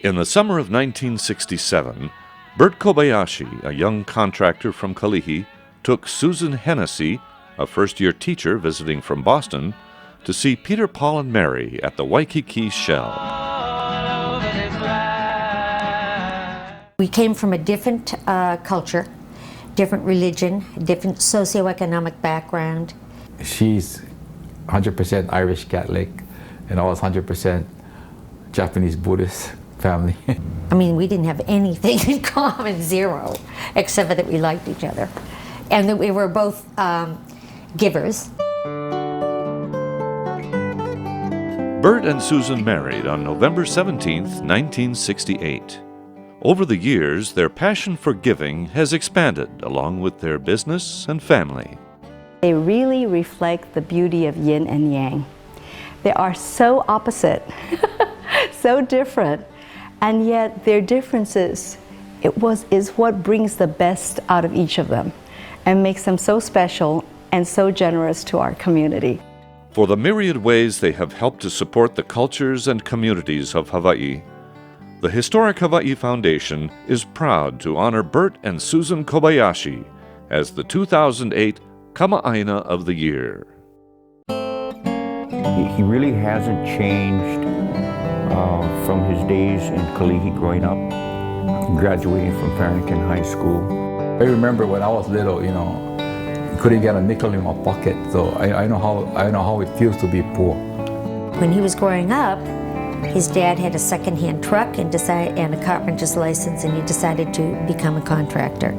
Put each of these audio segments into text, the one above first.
In the summer of 1967, Bert Kobayashi, a young contractor from Kalihi, took Susan Hennessy, a first-year teacher visiting from Boston, to see Peter, Paul, and Mary at the Waikiki Shell. We came from a different culture, different religion, different socioeconomic background. She's 100% Irish Catholic, and I was 100% Japanese Buddhist family. I mean, we didn't have anything in common, zero, except for that we liked each other. And that we were both givers. Bert and Susan married on November 17, 1968. Over the years, their passion for giving has expanded along with their business and family. They really reflect the beauty of yin and yang. They are so opposite, so different, and yet their differences is what brings the best out of each of them and makes them so special and so generous to our community. For the myriad ways they have helped to support the cultures and communities of Hawaii, the Historic Hawaii Foundation is proud to honor Bert and Susan Kobayashi as the 2008 āina of the Year. He really hasn't changed from his days in Kalihi growing up, graduating from Farrington High School. I remember when I was little, couldn't get a nickel in my pocket, so I know how it feels to be poor. When he was growing up, his dad had a second-hand truck and a carpenter's license, and he decided to become a contractor.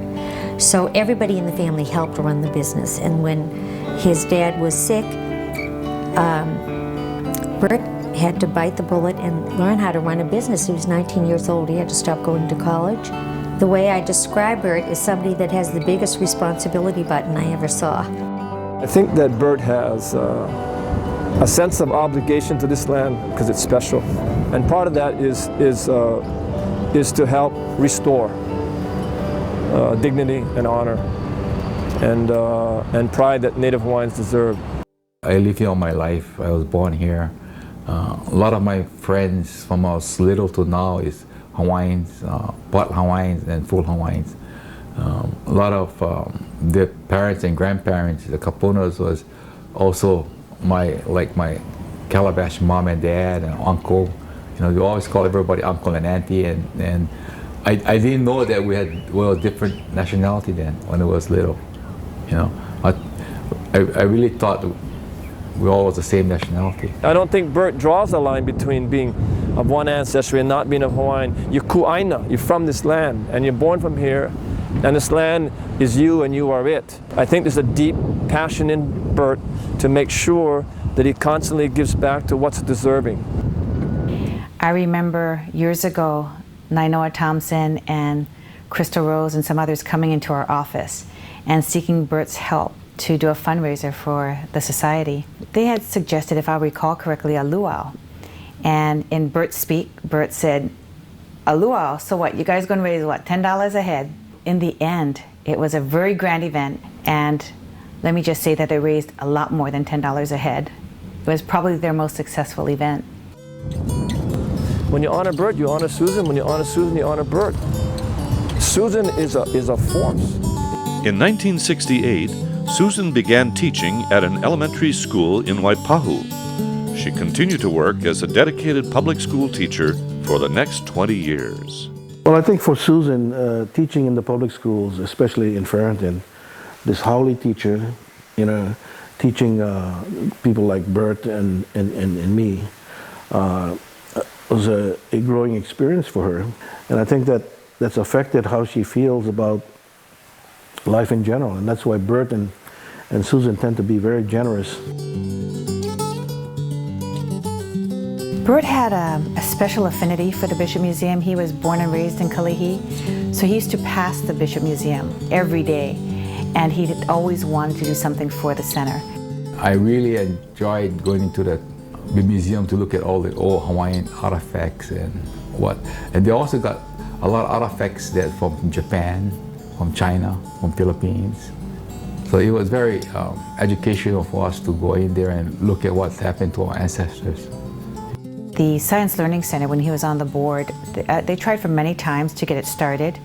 So everybody in the family helped run the business, and when his dad was sick, Bert had to bite the bullet and learn how to run a business. He was 19 years old. He had to stop going to college. The way I describe Bert is somebody that has the biggest responsibility button I ever saw. I think that Bert has a sense of obligation to this land because it's special. And part of that is to help restore dignity and honor and pride that Native Hawaiians deserve. I live here all my life. I was born here. A lot of my friends from I was little to now is Hawaiians, part Hawaiians and full Hawaiians. A lot of their parents and grandparents, the Kapunas was also my Calabash mom and dad and uncle. We always call everybody uncle and auntie, and I didn't know that we had a different nationality then when I was little. I really thought we all was the same nationality. I don't think Bert draws a line between being of one ancestry and not being a Hawaiian. You're āina, you're from this land, and you're born from here, and this land is you and you are it. I think there's a deep passion in Bert to make sure that he constantly gives back to what's deserving. I remember years ago, Nainoa Thompson and Crystal Rose and some others coming into our office and seeking Bert's help to do a fundraiser for the society. They had suggested, if I recall correctly, a luau. And in Bert's speak, Bert said, a luau, so what, you guys going to raise what, $10 a head? In the end, it was a very grand event, and let me just say that they raised a lot more than $10 a head. It was probably their most successful event. When you honor Bert, you honor Susan. When you honor Susan, you honor Bert. Susan is a force. In 1968, Susan began teaching at an elementary school in Waipahu. She continued to work as a dedicated public school teacher for the next 20 years. Well, I think for Susan, teaching in the public schools, especially in Farrington, this Howley teacher, teaching people like Bert and me, was a growing experience for her. And I think that's affected how she feels about life in general, and that's why Bert and Susan tend to be very generous. Bert had a special affinity for the Bishop Museum. He was born and raised in Kalihi, so he used to pass the Bishop Museum every day, and he always wanted to do something for the center. I really enjoyed going into the museum to look at all the old Hawaiian artifacts and they also got a lot of artifacts that from Japan, from China, from Philippines. So it was very educational for us to go in there and look at what's happened to our ancestors. The Science Learning Center, when he was on the board, they tried for many times to get it started.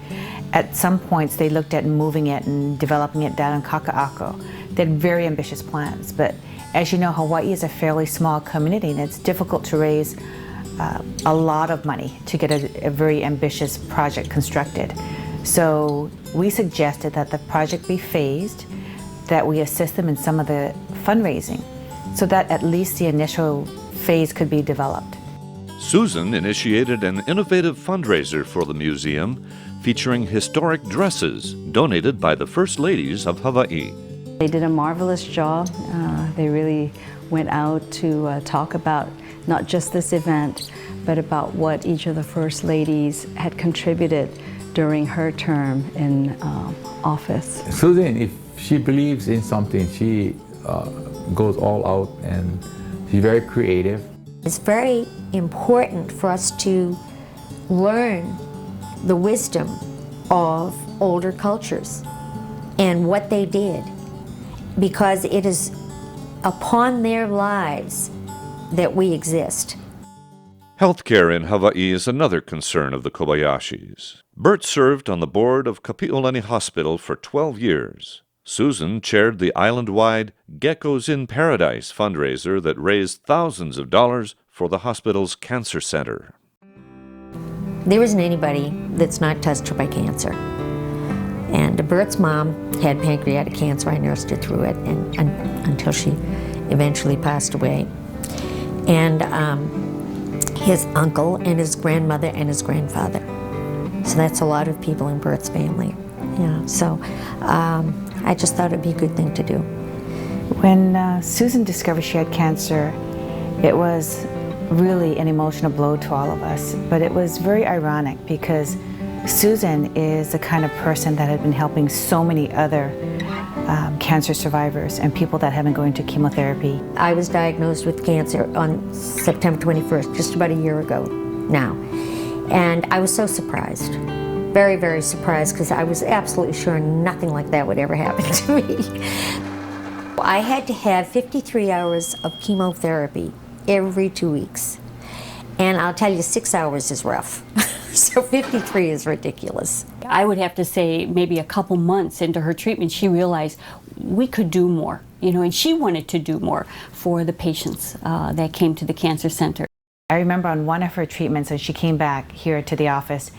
At some points, they looked at moving it and developing it down in Kaka'ako. They had very ambitious plans, but as you know, Hawaii is a fairly small community, and it's difficult to raise a lot of money to get a very ambitious project constructed. So we suggested that the project be phased, that we assist them in some of the fundraising, so that at least the initial phase could be developed. Susan initiated an innovative fundraiser for the museum featuring historic dresses donated by the First Ladies of Hawaii. They did a marvelous job. They really went out to talk about not just this event, but about what each of the First Ladies had contributed during her term in office. Susan, if she believes in something, she goes all out, and she's very creative. It's very important for us to learn the wisdom of older cultures and what they did, because it is upon their lives that we exist. Healthcare in Hawaii is another concern of the Kobayashis. Bert served on the board of Kapi'olani Hospital for 12 years. Susan chaired the island-wide Geckos in Paradise fundraiser that raised thousands of dollars for the hospital's cancer center. There isn't anybody that's not touched by cancer. And Bert's mom had pancreatic cancer. I nursed her through it and until she eventually passed away. And his uncle and his grandmother and his grandfather. So that's a lot of people in Bert's family. Yeah, so I just thought it'd be a good thing to do. When Susan discovered she had cancer, it was really an emotional blow to all of us. But it was very ironic because Susan is the kind of person that had been helping so many other cancer survivors and people that have been going to chemotherapy. I was diagnosed with cancer on September 21st, just about a year ago now. And I was so surprised, very, very surprised, because I was absolutely sure nothing like that would ever happen to me. I had to have 53 hours of chemotherapy every 2 weeks. And I'll tell you, 6 hours is rough. So 53 is ridiculous. I would have to say maybe a couple months into her treatment, she realized we could do more, and she wanted to do more for the patients that came to the cancer center. I remember on one of her treatments, and she came back here to the office,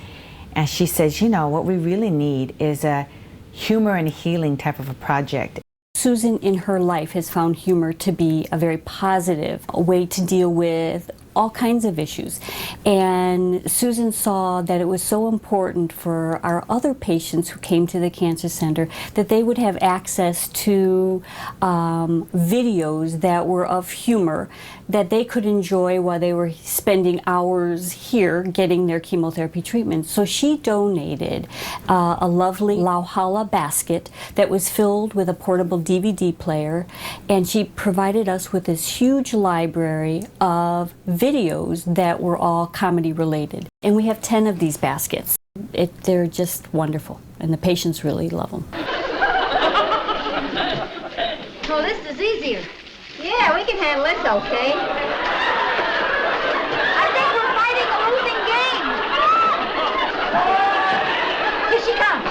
and she says, what we really need is a humor and healing type of a project. Susan in her life has found humor to be a very positive way to deal with all kinds of issues. And Susan saw that it was so important for our other patients who came to the cancer center that they would have access to videos that were of humor that they could enjoy while they were spending hours here getting their chemotherapy treatment. So she donated a lovely lauhala basket that was filled with a portable DVD player, and she provided us with this huge library of videos that were all comedy related. And we have 10 of these baskets. They're just wonderful, and the patients really love them. Oh, this is easier. Yeah, we can handle this, okay? I think we're fighting a losing game. Here she comes.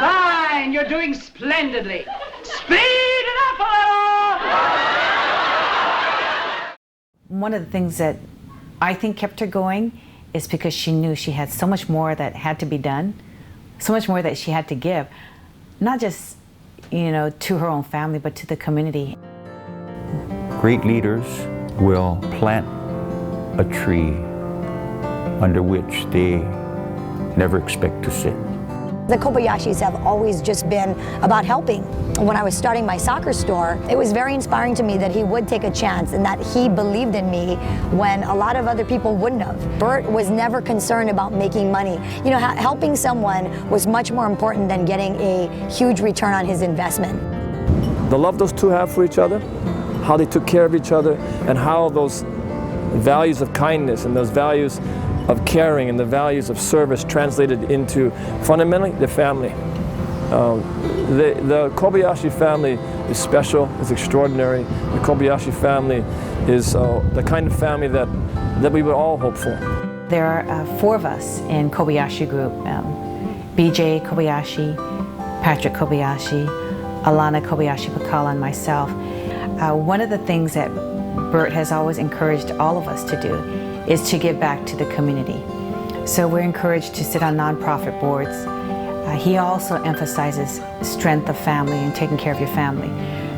Fine, you're doing splendidly. Speed it up a little! One of the things that I think kept her going is because she knew she had so much more that had to be done, so much more that she had to give, not just, to her own family, but to the community. Great leaders will plant a tree under which they never expect to sit. The Kobayashis have always just been about helping. When I was starting my soccer store, it was very inspiring to me that he would take a chance and that he believed in me when a lot of other people wouldn't have. Bert was never concerned about making money. Helping someone was much more important than getting a huge return on his investment. The love those two have for each other, how they took care of each other, and how those values of kindness and those values of caring and the values of service translated into fundamentally the family. The Kobayashi family is special, is extraordinary. The Kobayashi family is the kind of family that we would all hope for. There are 4 of us in Kobayashi group. BJ Kobayashi, Patrick Kobayashi, Alana Kobayashi-Pakala, and myself. One of the things that Bert has always encouraged all of us to do is to give back to the community. So we're encouraged to sit on nonprofit boards. He also emphasizes strength of family and taking care of your family.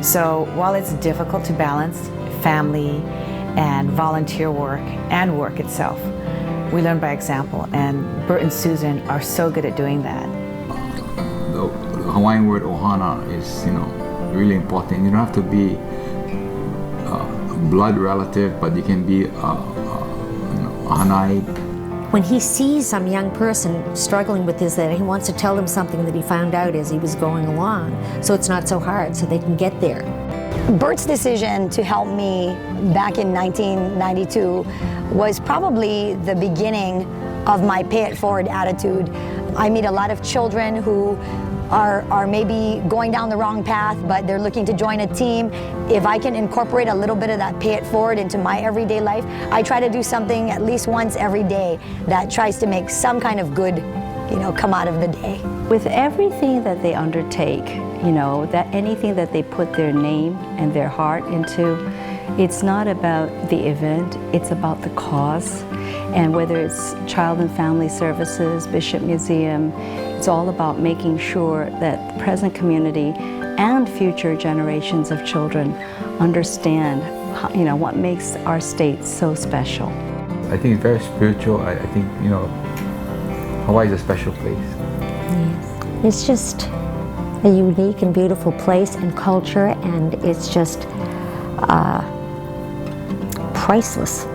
So while it's difficult to balance family and volunteer work and work itself, we learn by example, and Bert and Susan are so good at doing that. The Hawaiian word ohana is, really important. You don't have to be a blood relative, but you can be a hanai. When he sees some young person struggling with this, that he wants to tell them something that he found out as he was going along, so it's not so hard, so they can get there. Bert's decision to help me back in 1992 was probably the beginning of my pay it forward attitude. I meet a lot of children who are maybe going down the wrong path, but they're looking to join a team. If I can incorporate a little bit of that pay it forward into my everyday life, I try to do something at least once every day that tries to make some kind of good, come out of the day. With everything that they undertake, that anything that they put their name and their heart into, it's not about the event, it's about the cause. And whether it's Child and Family Services, Bishop Museum, it's all about making sure that the present community and future generations of children understand, what makes our state so special. I think it's very spiritual. I think, Hawaii is a special place. Yes. It's just a unique and beautiful place and culture, and it's just priceless.